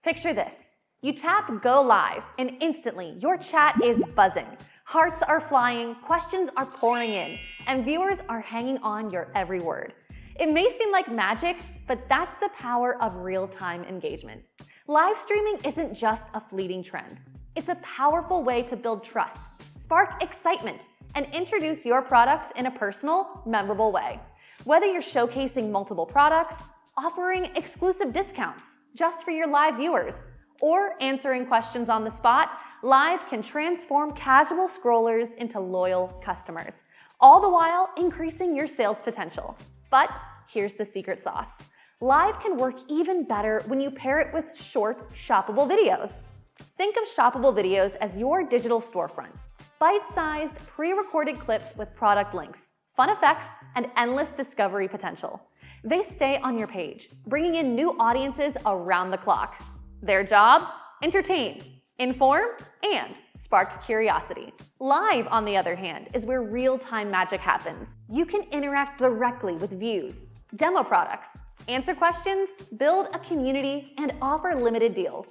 Picture this. You tap Go Live, and instantly your chat is buzzing. Hearts are flying, questions are pouring in, and viewers are hanging on your every word. It may seem like magic, but that's the power of real-time engagement. Live streaming isn't just a fleeting trend. It's a powerful way to build trust, spark excitement, and introduce your products in a personal, memorable way. Whether you're showcasing multiple products, offering exclusive discounts just for your live viewers, or answering questions on the spot, Live can transform casual scrollers into loyal customers, all the while increasing your sales potential. But here's the secret sauce. Live can work even better when you pair it with short, shoppable videos. Think of shoppable videos as your digital storefront. Bite-sized, pre-recorded clips with product links, fun effects, and endless discovery potential. They stay on your page, bringing in new audiences around the clock. Their job? Entertain, inform, and spark curiosity. Live, on the other hand, is where real-time magic happens. You can interact directly with views, demo products, answer questions, build a community, and offer limited deals.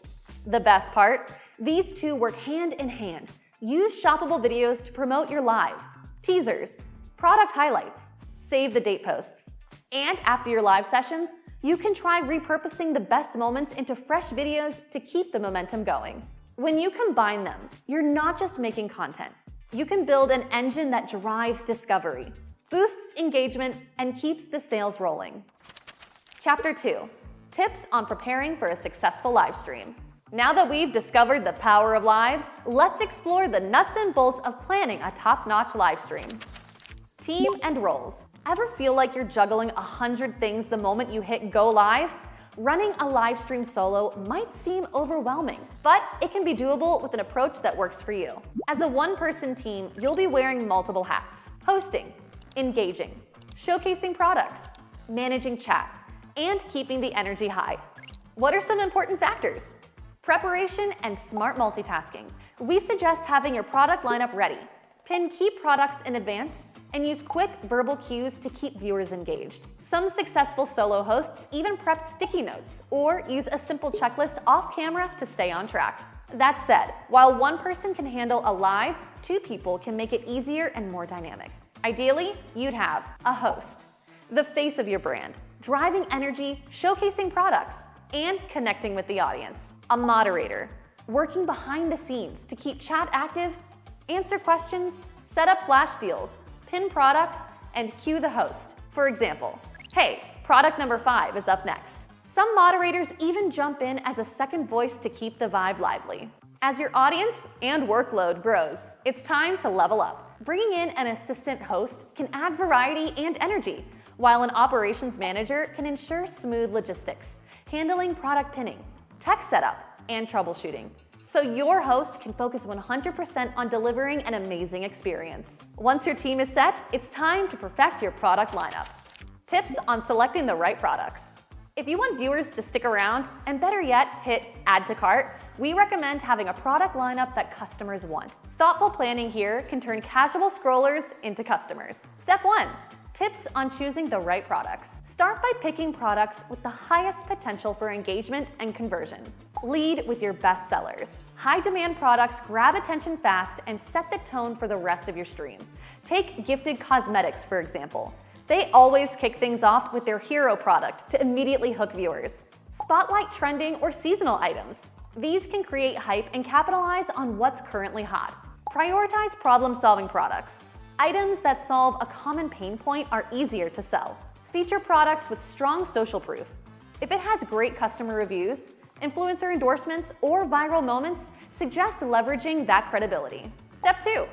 The best part? These two work hand in hand. Use shoppable videos to promote your live, teasers, product highlights, save the date posts. And after your live sessions, you can try repurposing the best moments into fresh videos to keep the momentum going. When you combine them, you're not just making content. You can build an engine that drives discovery, boosts engagement, and keeps the sales rolling. Chapter 2. Tips on preparing for a successful live stream. Now that we've discovered the power of lives, let's explore the nuts and bolts of planning a top-notch live stream. Team and roles. Ever feel like you're juggling 100 things the moment you hit Go Live? Running a live stream solo might seem overwhelming, but it can be doable with an approach that works for you. As a one-person team, you'll be wearing multiple hats: hosting, engaging, showcasing products, managing chat, and keeping the energy high. What are some important factors? Preparation and smart multitasking. We suggest having your product lineup ready. Pin key products in advance, and use quick verbal cues to keep viewers engaged. Some successful solo hosts even prep sticky notes or use a simple checklist off camera to stay on track. That said, while one person can handle a live, two people can make it easier and more dynamic. Ideally, you'd have a host, the face of your brand, driving energy, showcasing products, and connecting with the audience. A moderator, working behind the scenes to keep chat active, answer questions, set up flash deals, pin products, and cue the host. For example, hey, product number 5 is up next. Some moderators even jump in as a second voice to keep the vibe lively. As your audience and workload grows, it's time to level up. Bringing in an assistant host can add variety and energy, while an operations manager can ensure smooth logistics, handling product pinning, tech setup, and troubleshooting. So your host can focus 100% on delivering an amazing experience. Once your team is set, it's time to perfect your product lineup. Tips on selecting the right products. If you want viewers to stick around, and better yet, hit Add to Cart, we recommend having a product lineup that customers want. Thoughtful planning here can turn casual scrollers into customers. Step 1. Tips on choosing the right products. Start by picking products with the highest potential for engagement and conversion. Lead with your best sellers. High-demand products grab attention fast and set the tone for the rest of your stream. Take gifted cosmetics, for example. They always kick things off with their hero product to immediately hook viewers. Spotlight trending or seasonal items. These can create hype and capitalize on what's currently hot. Prioritize problem-solving products. Items that solve a common pain point are easier to sell. Feature products with strong social proof. If it has great customer reviews, influencer endorsements, or viral moments, suggest leveraging that credibility. Step 2.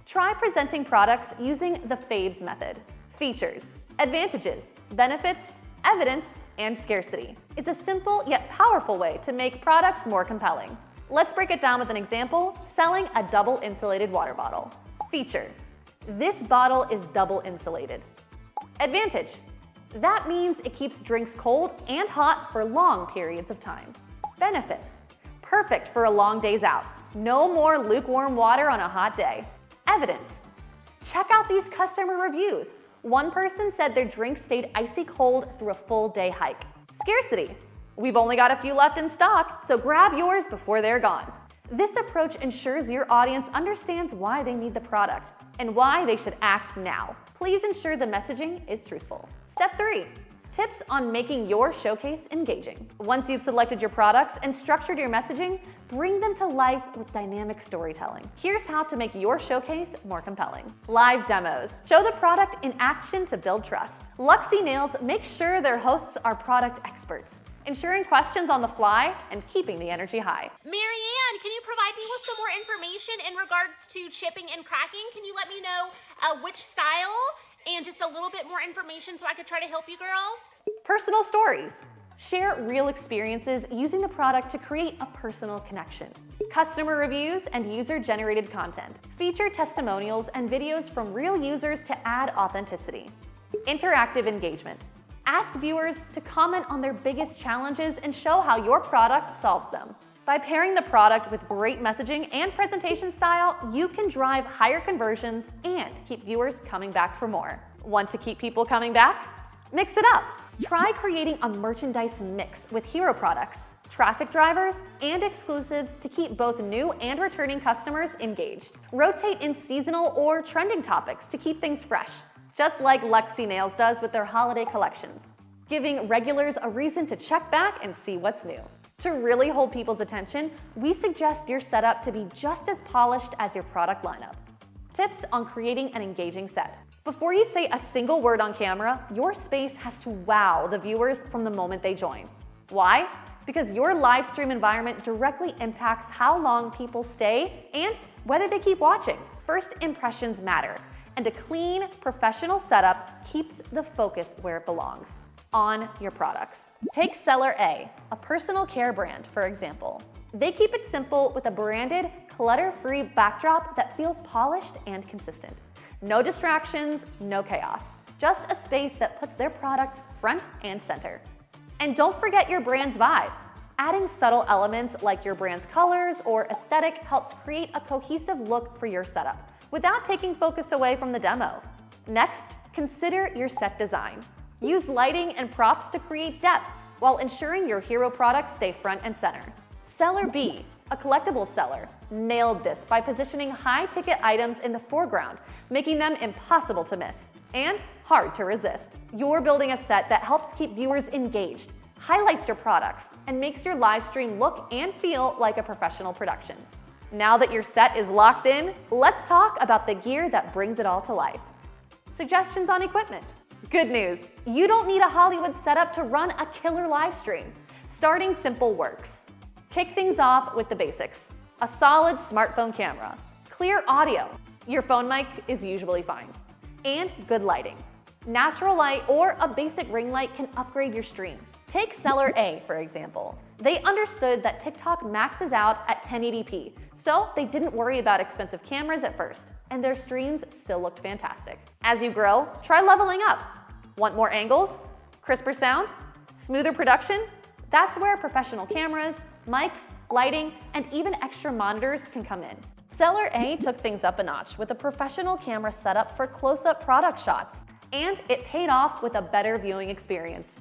Try presenting products using the FAVES method. Features, advantages, benefits, evidence, and scarcity. It's a simple yet powerful way to make products more compelling. Let's break it down with an example: selling a double insulated water bottle. Feature: this bottle is double insulated. Advantage: that means it keeps drinks cold and hot for long periods of time. Benefit: perfect for a long days out. No more lukewarm water on a hot day. Evidence: check out these customer reviews. One person said their drink stayed icy cold through a full day hike. Scarcity: We've only got a few left in stock, so grab yours before they're gone. This approach ensures your audience understands why they need the product and why they should act now. Please ensure the messaging is truthful. Step 3. Tips on making your showcase engaging. Once you've selected your products and structured your messaging, bring them to life with dynamic storytelling. Here's how to make your showcase more compelling. Live demos. Show the product in action to build trust. Luxy Nails makes sure their hosts are product experts, ensuring questions on the fly and keeping the energy high. Marianne, can you provide me with some more information in regards to chipping and cracking? Can you let me know which style and just a little bit more information so I could try to help you, girl? Personal stories. Share real experiences using the product to create a personal connection. Customer reviews and user-generated content. Feature testimonials and videos from real users to add authenticity. Interactive engagement. Ask viewers to comment on their biggest challenges and show how your product solves them. By pairing the product with great messaging and presentation style, you can drive higher conversions and keep viewers coming back for more. Want to keep people coming back? Mix it up. Try creating a merchandise mix with hero products, traffic drivers, and exclusives to keep both new and returning customers engaged. Rotate in seasonal or trending topics to keep things fresh, just like Luxy Nails does with their holiday collections, giving regulars a reason to check back and see what's new. To really hold people's attention, we suggest your setup to be just as polished as your product lineup. Tips on creating an engaging set. Before you say a single word on camera, your space has to wow the viewers from the moment they join. Why? Because your live stream environment directly impacts how long people stay and whether they keep watching. First impressions matter, and a clean, professional setup keeps the focus where it belongs, on your products. Take Seller A, a personal care brand, for example. They keep it simple with a branded, clutter-free backdrop that feels polished and consistent. No distractions, no chaos. Just a space that puts their products front and center. And don't forget your brand's vibe. Adding subtle elements like your brand's colors or aesthetic helps create a cohesive look for your setup without taking focus away from the demo. Next, consider your set design. Use lighting and props to create depth while ensuring your hero products stay front and center. Seller B, a collectible seller, nailed this by positioning high-ticket items in the foreground, making them impossible to miss and hard to resist. You're building a set that helps keep viewers engaged, highlights your products, and makes your live stream look and feel like a professional production. Now that your set is locked in, let's talk about the gear that brings it all to life. Suggestions on equipment. Good news, you don't need a Hollywood setup to run a killer live stream. Starting simple works. Kick things off with the basics. A solid smartphone camera, clear audio, your phone mic is usually fine, and good lighting. Natural light or a basic ring light can upgrade your stream. Take Seller A, for example. They understood that TikTok maxes out at 1080p, so they didn't worry about expensive cameras at first, and their streams still looked fantastic. As you grow, try leveling up. Want more angles? Crisper sound? Smoother production? That's where professional cameras, mics, lighting, and even extra monitors can come in. Seller A took things up a notch with a professional camera setup for close-up product shots, and it paid off with a better viewing experience.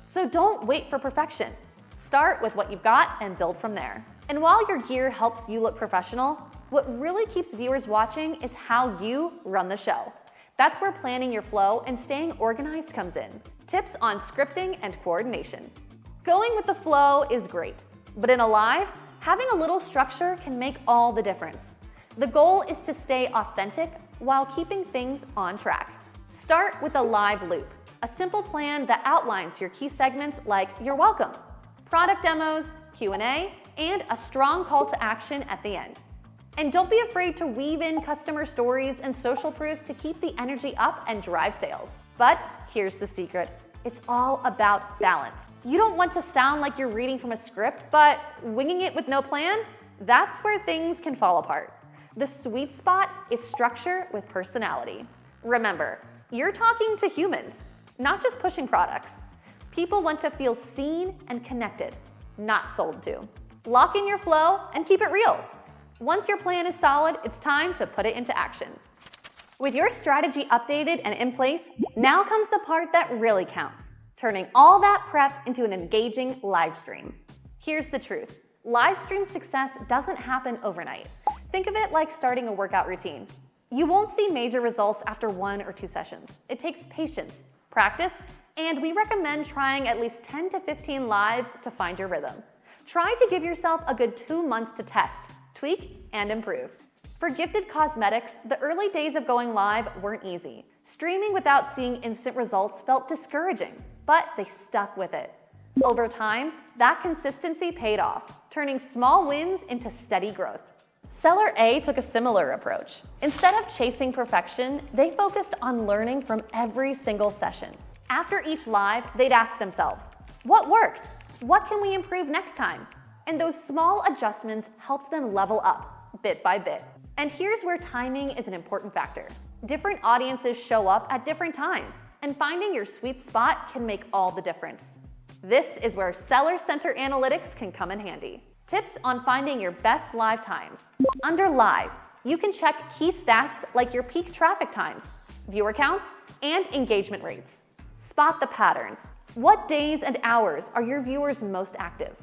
So don't wait for perfection. Start with what you've got and build from there. And while your gear helps you look professional, what really keeps viewers watching is how you run the show. That's where planning your flow and staying organized comes in. Tips on scripting and coordination. Going with the flow is great, but in a live, having a little structure can make all the difference. The goal is to stay authentic while keeping things on track. Start with a live loop, a simple plan that outlines your key segments like you're welcome, product demos, Q&A, and a strong call to action at the end. And don't be afraid to weave in customer stories and social proof to keep the energy up and drive sales. But here's the secret. It's all about balance. You don't want to sound like you're reading from a script, but winging it with no plan? That's where things can fall apart. The sweet spot is structure with personality. Remember, you're talking to humans, not just pushing products. People want to feel seen and connected, not sold to. Lock in your flow and keep it real. Once your plan is solid, it's time to put it into action. With your strategy updated and in place, now comes the part that really counts. turning all that prep into an engaging live stream. Here's the truth. Live stream success doesn't happen overnight. Think of it like starting a workout routine. You won't see major results after 1 or 2 sessions. It takes patience, practice, and we recommend trying at least 10 to 15 lives to find your rhythm. Try to give yourself a good 2 months to test, tweak, and improve. For Gifted Cosmetics, the early days of going live weren't easy. Streaming without seeing instant results felt discouraging, but they stuck with it. Over time, that consistency paid off, turning small wins into steady growth. Seller A took a similar approach. Instead of chasing perfection, they focused on learning from every single session. After each live, they'd ask themselves, what worked? What can we improve next time? And those small adjustments helped them level up, bit by bit. And here's where timing is an important factor. Different audiences show up at different times, and finding your sweet spot can make all the difference. This is where Seller Center Analytics can come in handy. Tips on finding your best live times. Under live, you can check key stats like your peak traffic times, viewer counts, and engagement rates. Spot the patterns. What days and hours are your viewers most active?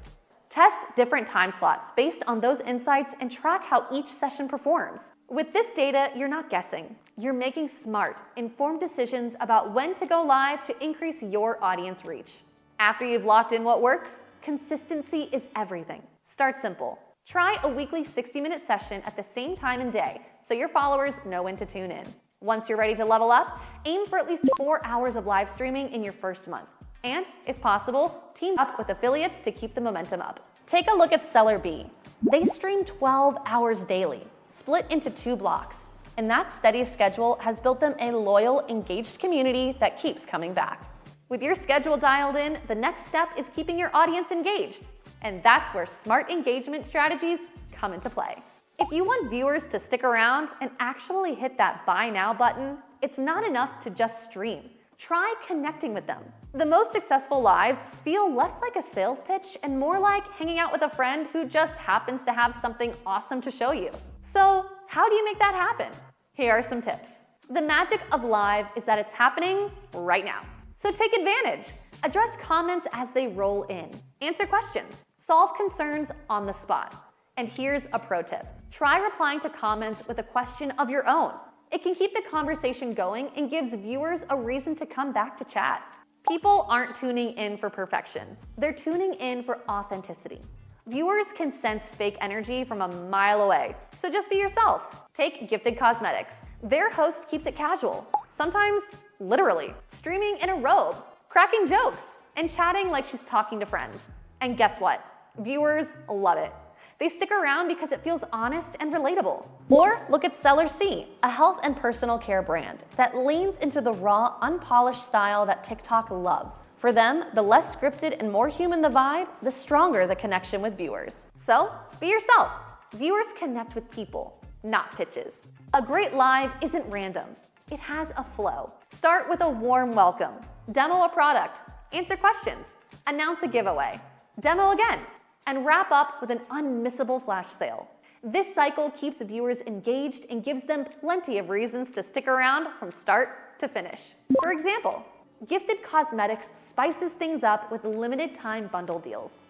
Test different time slots based on those insights and track how each session performs. With this data, you're not guessing. You're making smart, informed decisions about when to go live to increase your audience reach. After you've locked in what works, consistency is everything. Start simple. Try a weekly 60-minute session at the same time and day so your followers know when to tune in. Once you're ready to level up, aim for at least 4 hours of live streaming in your first month. And, if possible, team up with affiliates to keep the momentum up. Take a look at Seller B. They stream 12 hours daily, split into 2 blocks. And that steady schedule has built them a loyal, engaged community that keeps coming back. With your schedule dialed in, the next step is keeping your audience engaged. And that's where smart engagement strategies come into play. If you want viewers to stick around and actually hit that buy now button, it's not enough to just stream. Try connecting with them. The most successful lives feel less like a sales pitch and more like hanging out with a friend who just happens to have something awesome to show you. So, how do you make that happen? Here are some tips. The magic of live is that it's happening right now. So take advantage. Address comments as they roll in. Answer questions. Solve concerns on the spot. And here's a pro tip. Try replying to comments with a question of your own. It can keep the conversation going and gives viewers a reason to come back to chat. People aren't tuning in for perfection. They're tuning in for authenticity. Viewers can sense fake energy from a mile away, so just be yourself. Take Gifted Cosmetics. Their host keeps it casual, sometimes literally, streaming in a robe, cracking jokes, and chatting like she's talking to friends. And guess what? Viewers love it. They stick around because it feels honest and relatable. Or look at Seller C, a health and personal care brand that leans into the raw, unpolished style that TikTok loves. For them, the less scripted and more human the vibe, the stronger the connection with viewers. So, be yourself. Viewers connect with people, not pitches. A great live isn't random. It has a flow. Start with a warm welcome. Demo a product. Answer questions. Announce a giveaway. Demo again. And wrap up with an unmissable flash sale. This cycle keeps viewers engaged and gives them plenty of reasons to stick around from start to finish. For example, Gifted Cosmetics spices things up with limited time bundle deals.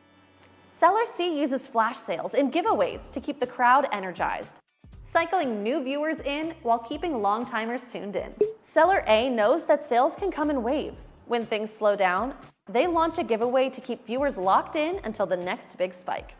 Seller C uses flash sales and giveaways to keep the crowd energized, cycling new viewers in while keeping long-timers tuned in. Seller A knows that sales can come in waves. When things slow down, they launch a giveaway to keep viewers locked in until the next big spike.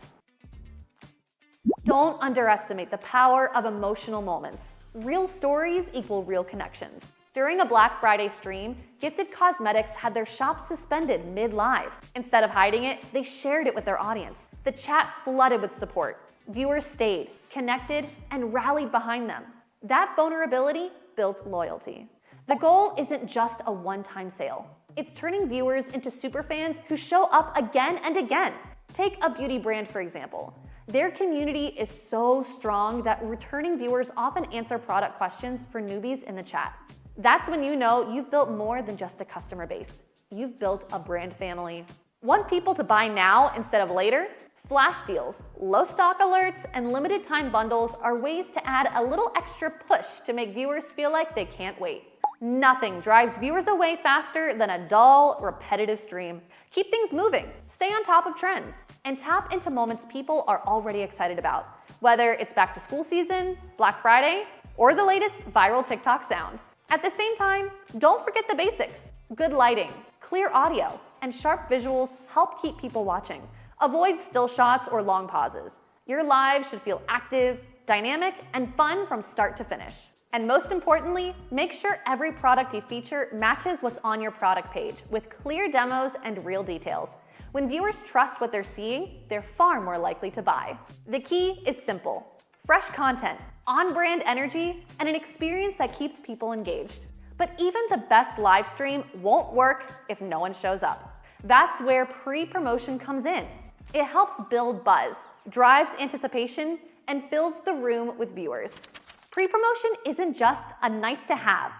Don't underestimate the power of emotional moments. Real stories equal real connections. During a Black Friday stream, Gifted Cosmetics had their shop suspended mid-live. Instead of hiding it, they shared it with their audience. The chat flooded with support. Viewers stayed, connected, and rallied behind them. That vulnerability built loyalty. The goal isn't just a one-time sale. It's turning viewers into superfans who show up again and again. Take a beauty brand, for example. Their community is so strong that returning viewers often answer product questions for newbies in the chat. That's when you know you've built more than just a customer base. You've built a brand family. Want people to buy now instead of later? Flash deals, low stock alerts, and limited time bundles are ways to add a little extra push to make viewers feel like they can't wait. Nothing drives viewers away faster than a dull, repetitive stream. Keep things moving, stay on top of trends, and tap into moments people are already excited about, whether it's back to school season, Black Friday, or the latest viral TikTok sound. At the same time, don't forget the basics. Good lighting, clear audio, and sharp visuals help keep people watching. Avoid still shots or long pauses. Your live should feel active, dynamic, and fun from start to finish. And most importantly, make sure every product you feature matches what's on your product page with clear demos and real details. When viewers trust what they're seeing, they're far more likely to buy. The key is simple: fresh content, on-brand energy, and an experience that keeps people engaged. But even the best live stream won't work if no one shows up. That's where pre-promotion comes in. It helps build buzz, drives anticipation, and fills the room with viewers. Pre-promotion isn't just a nice to have,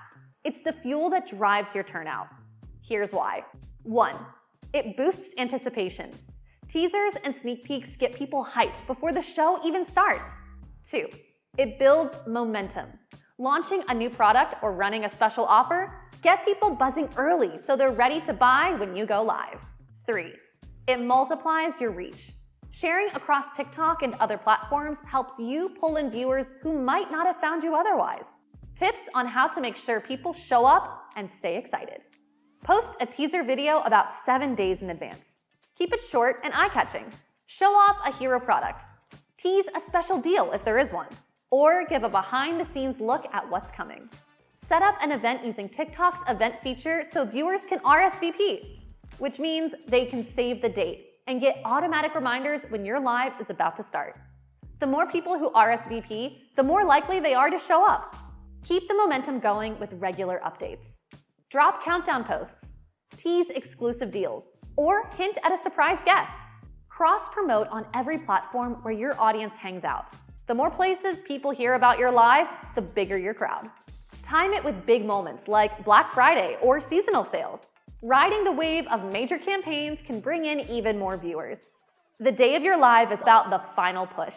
it's the fuel that drives your turnout. Here's why. 1. It boosts anticipation. Teasers and sneak peeks get people hyped before the show even starts. 2. It builds momentum. Launching a new product or running a special offer, get people buzzing early so they're ready to buy when you go live. 3. It multiplies your reach. Sharing across TikTok and other platforms helps you pull in viewers who might not have found you otherwise. Tips on how to make sure people show up and stay excited. Post a teaser video about 7 days in advance. Keep it short and eye-catching. Show off a hero product. Tease a special deal if there is one. Or give a behind-the-scenes look at what's coming. Set up an event using TikTok's event feature so viewers can RSVP, which means they can save the date and get automatic reminders when your live is about to start. The more people who RSVP, the more likely they are to show up. Keep the momentum going with regular updates. Drop countdown posts, tease exclusive deals, or hint at a surprise guest. Cross-promote on every platform where your audience hangs out. The more places people hear about your live, the bigger your crowd. Time it with big moments like Black Friday or seasonal sales. Riding the wave of major campaigns can bring in even more viewers. The day of your live is about the final push.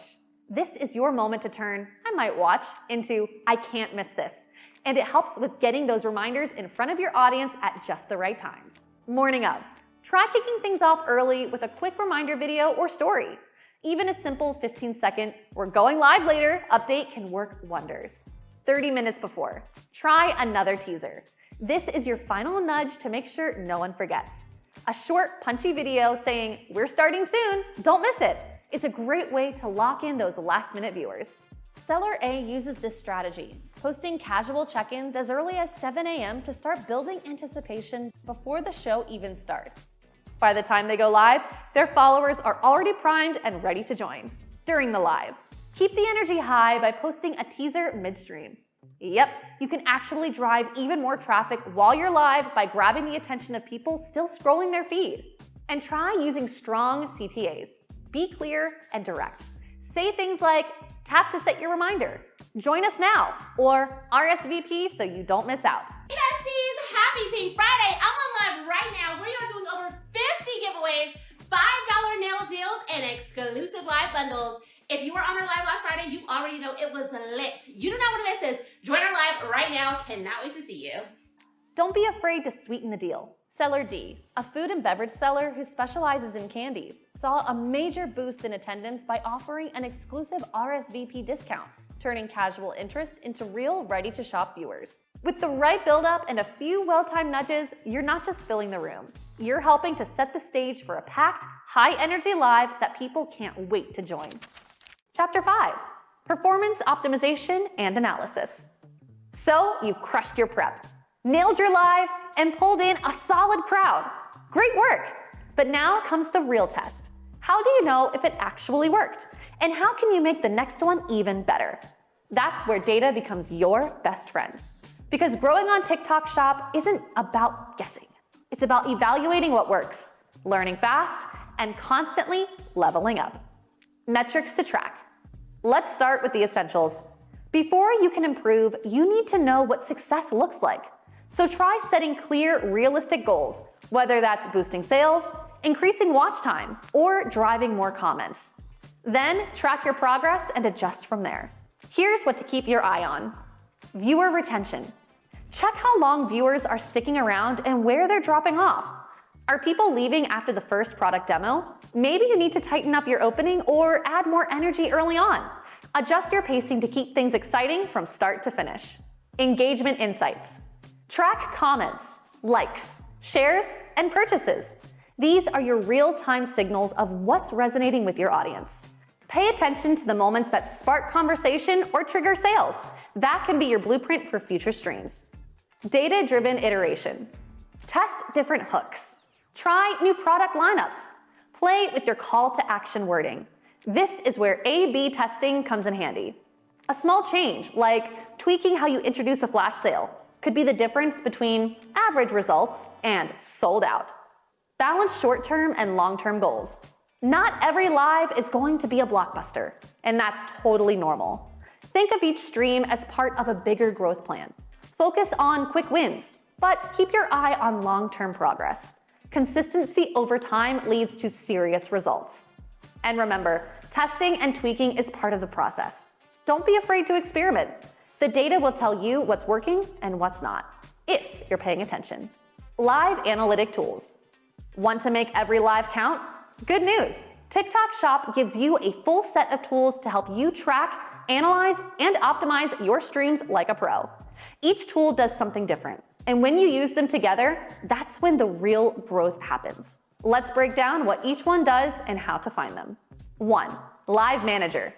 This is your moment to turn "I might watch" into "I can't miss this." And it helps with getting those reminders in front of your audience at just the right times. Morning of. Try kicking things off early with a quick reminder video or story. Even a simple 15-second "we're going live later" update can work wonders. 30 minutes before. Try another teaser. This is your final nudge to make sure no one forgets. A short, punchy video saying "we're starting soon, don't miss it" is a great way to lock in those last-minute viewers. Seller A uses this strategy, posting casual check-ins as early as 7 a.m. to start building anticipation before the show even starts. By the time they go live, their followers are already primed and ready to join. During the live, keep the energy high by posting a teaser midstream. Yep, you can actually drive even more traffic while you're live by grabbing the attention of people still scrolling their feed. And try using strong CTAs. Be clear and direct. Say things like, "tap to set your reminder," "join us now," or "RSVP so you don't miss out." Hey besties, happy Pink Friday. I'm on live right now. We are doing over 50 giveaways, $5 nail deals, and exclusive live bundles. If you were on our live last Friday, you already know it was lit. You do not want to miss this. Join our live right now. Cannot wait to see you. Don't be afraid to sweeten the deal. Seller D, a food and beverage seller who specializes in candies, saw a major boost in attendance by offering an exclusive RSVP discount, turning casual interest into real ready-to-shop viewers. With the right build-up and a few well-timed nudges, you're not just filling the room. You're helping to set the stage for a packed, high-energy live that people can't wait to join. Chapter 5, Performance Optimization and Analysis. So you've crushed your prep, nailed your live, and pulled in a solid crowd. Great work! But now comes the real test. How do you know if it actually worked? And how can you make the next one even better? That's where data becomes your best friend. Because growing on TikTok Shop isn't about guessing. It's about evaluating what works, learning fast, and constantly leveling up. Metrics to track. Let's start with the essentials. Before you can improve, you need to know what success looks like. So try setting clear, realistic goals, whether that's boosting sales, increasing watch time, or driving more comments. Then track your progress and adjust from there. Here's what to keep your eye on. Viewer retention. Check how long viewers are sticking around and where they're dropping off. Are people leaving after the first product demo? Maybe you need to tighten up your opening or add more energy early on. Adjust your pacing to keep things exciting from start to finish. Engagement insights. Track comments, likes, shares, and purchases. These are your real-time signals of what's resonating with your audience. Pay attention to the moments that spark conversation or trigger sales. That can be your blueprint for future streams. Data-driven iteration. Test different hooks. Try new product lineups. Play with your call to action wording. This is where A/B testing comes in handy. A small change, like tweaking how you introduce a flash sale, could be the difference between average results and sold out. Balance short-term and long-term goals. Not every live is going to be a blockbuster, and that's totally normal. Think of each stream as part of a bigger growth plan. Focus on quick wins, but keep your eye on long-term progress. Consistency over time leads to serious results. And remember, testing and tweaking is part of the process. Don't be afraid to experiment. The data will tell you what's working and what's not, if you're paying attention. Live analytic tools. Want to make every live count? Good news! TikTok Shop gives you a full set of tools to help you track, analyze, and optimize your streams like a pro. Each tool does something different, and when you use them together, that's when the real growth happens. Let's break down what each one does and how to find them. 1. Live Manager.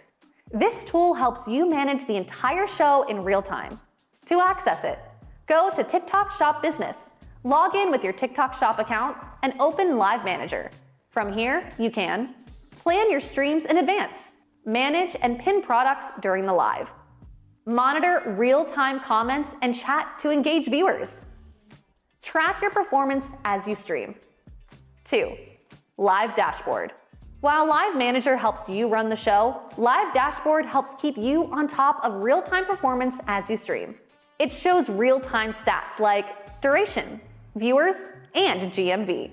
This tool helps you manage the entire show in real time. To access it, go to TikTok Shop Business, log in with your TikTok Shop account, and open Live Manager. From here, you can plan your streams in advance, manage and pin products during the live, monitor real-time comments and chat to engage viewers, track your performance as you stream. 2. Live Dashboard. While Live Manager helps you run the show, Live Dashboard helps keep you on top of real-time performance as you stream. It shows real-time stats like duration, viewers, and GMV.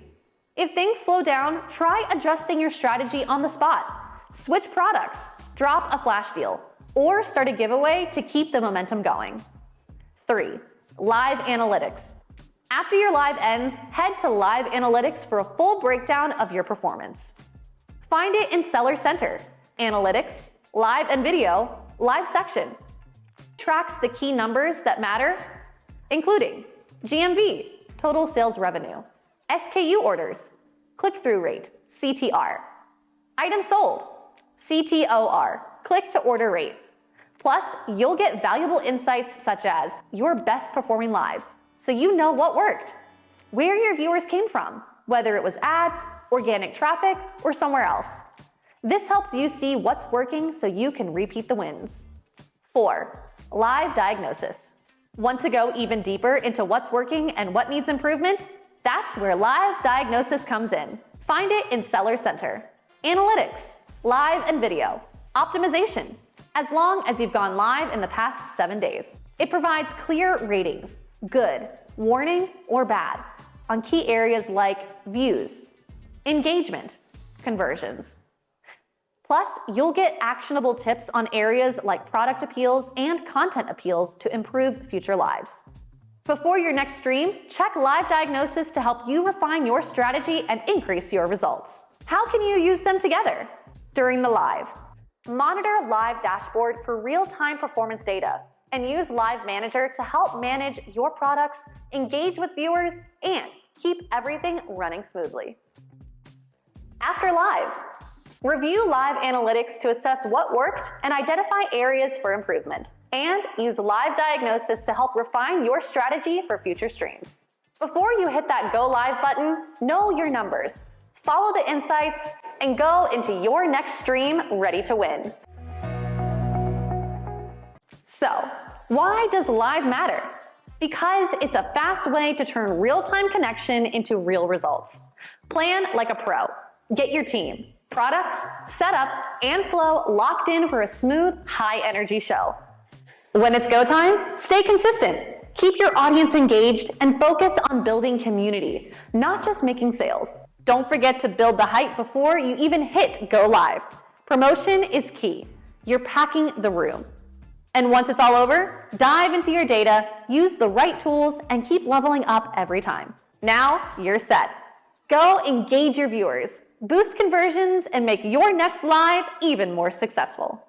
If things slow down, try adjusting your strategy on the spot. Switch products, drop a flash deal, or start a giveaway to keep the momentum going. 3. Live Analytics. After your live ends, head to Live Analytics for a full breakdown of your performance. Find it in Seller Center, Analytics, Live and Video, Live section. Tracks the key numbers that matter, including GMV, total sales revenue, SKU orders, click-through rate, CTR, items sold, CTOR, click-to-order rate. Plus, you'll get valuable insights such as your best performing lives, so you know what worked, where your viewers came from, whether it was ads, organic traffic, or somewhere else. This helps you see what's working so you can repeat the wins. 4. Live Diagnosis. Want to go even deeper into what's working and what needs improvement? That's where Live Diagnosis comes in. Find it in Seller Center, Analytics, Live and Video, Optimization, as long as you've gone live in the past 7 days. It provides clear ratings, good, warning, or bad, on key areas like views, engagement, conversions. Plus, you'll get actionable tips on areas like product appeals and content appeals to improve future lives. Before your next stream, check Live Diagnosis to help you refine your strategy and increase your results. How can you use them together? During the live, monitor Live Dashboard for real-time performance data and use Live Manager to help manage your products, engage with viewers, and keep everything running smoothly. After live, review Live Analytics to assess what worked and identify areas for improvement. And use Live Diagnosis to help refine your strategy for future streams. Before you hit that Go Live button, know your numbers, follow the insights, and go into your next stream ready to win. So, why does live matter? Because it's a fast way to turn real-time connection into real results. Plan like a pro. Get your team, products, setup, and flow locked in for a smooth, high-energy show. When it's go time, stay consistent. Keep your audience engaged and focus on building community, not just making sales. Don't forget to build the hype before you even hit go live. Promotion is key. You're packing the room. And once it's all over, dive into your data, use the right tools, and keep leveling up every time. Now you're set. Go engage your viewers, boost conversions, and make your next live even more successful.